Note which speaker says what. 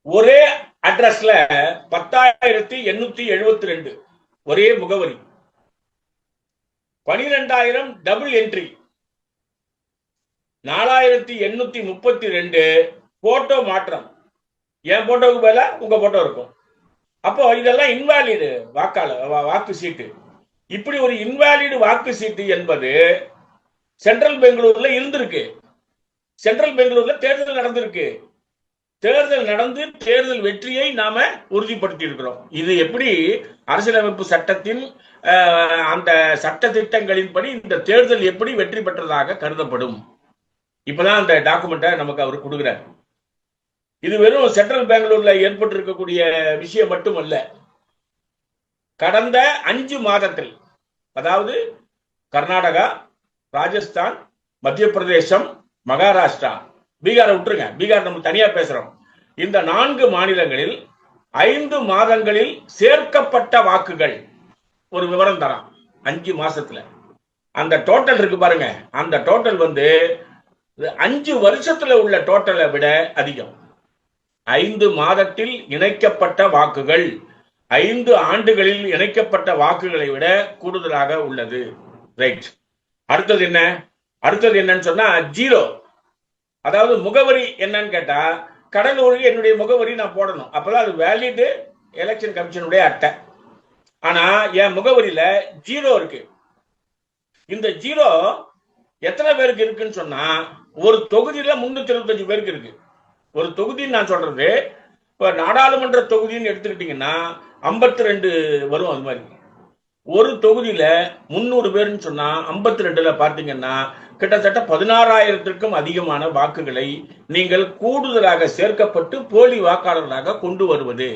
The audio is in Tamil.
Speaker 1: ஒரே அட்ரஸ்ல 10,872 ஒரே முகவரி, 12,000 டபுள் என்ட்ரி, 4,832 போட்டோ மாற்றம். என் போட்டோவுக்கு பதிலா உங்க போட்டோ இருக்கும். அப்போ இதெல்லாம் இன்வாலிடு வாக்கு சீட்டு. இப்படி ஒரு இன்வாலிடு வாக்கு சீட்டு என்பது சென்ட்ரல் பெங்களூர்ல இருந்திருக்கு. சென்ட்ரல் பெங்களூர்ல தேர்தல் நடந்திருக்கு. தேர்தல் நடந்து தேர்தல் வெற்றியை நாம உறுதிப்படுத்தி இருக்கிறோம். இது எப்படி அரசியலமைப்பு சட்டத்தின் அந்த சட்ட திட்டங்களின்படி இந்த தேர்தல் எப்படி வெற்றி பெற்றதாக கருதப்படும். இப்பதான் அந்த டாக்குமெண்ட்டை நமக்கு அவர் கொடுக்கிறார். இது வெறும் சென்ட்ரல் பெங்களூர்ல ஏற்பட்டிருக்கக்கூடிய விஷயம் மட்டுமல்ல. கடந்த 5 மாதத்தில், அதாவது கர்நாடகா, ராஜஸ்தான், மத்திய பிரதேசம், மகாராஷ்டிரா, பீகாரை விட்டுருங்க, பீகார் நம்ம தனியா பேசுறோம். இந்த 4 மாநிலங்களில் 5 மாதங்களில் சேர்க்கப்பட்ட வாக்குகள் ஒரு விவரம் தரான். 5 மாசத்துல அந்த டோட்டல் இருக்கு பாருங்க. அந்த டோட்டல் 5 வருஷத்துல உள்ள டோட்டலை விட அதிகம். 5 மாதத்தில் இணைக்கப்பட்ட வாக்குகள் 5 ஆண்டுகளில் இணைக்கப்பட்ட வாக்குகளை விட கூடுதலாக உள்ளது. ரைட். அடுத்தது என்னன்னு சொன்னா ஜீரோ. அதாவது முகவரி என்னன்னு கேட்டா, கடலூருக்கு என்னுடைய முகவரி நான் போடணும். அப்பதான் அது வேலிட் எலெக்ஷன் கமிஷனுடைய அட்டை. ஆனா என் முகவரியில ஜீரோ இருக்கு. இந்த ஜீரோ எத்தனை பேருக்கு இருக்குன்னு சொன்னா, ஒரு தொகுதியில 325 பேருக்கு இருக்கு. ஒரு தொகுதின்னு நான் சொல்றது, இப்ப நாடாளுமன்ற தொகுதின்னு எடுத்துக்கிட்டீங்கன்னா 52 வரும். அது மாதிரி ஒரு தொகுதியில 300 பேர்னு சொன்னா 52ல பாத்தீங்கன்னா கிட்டத்தட்ட 16,000த்திற்கும் அதிகமான வாக்குகளை நீங்கள் கூடுதலாக சேர்க்கப்பட்டு போலி வாக்காளர்களாக கொண்டு வருவது.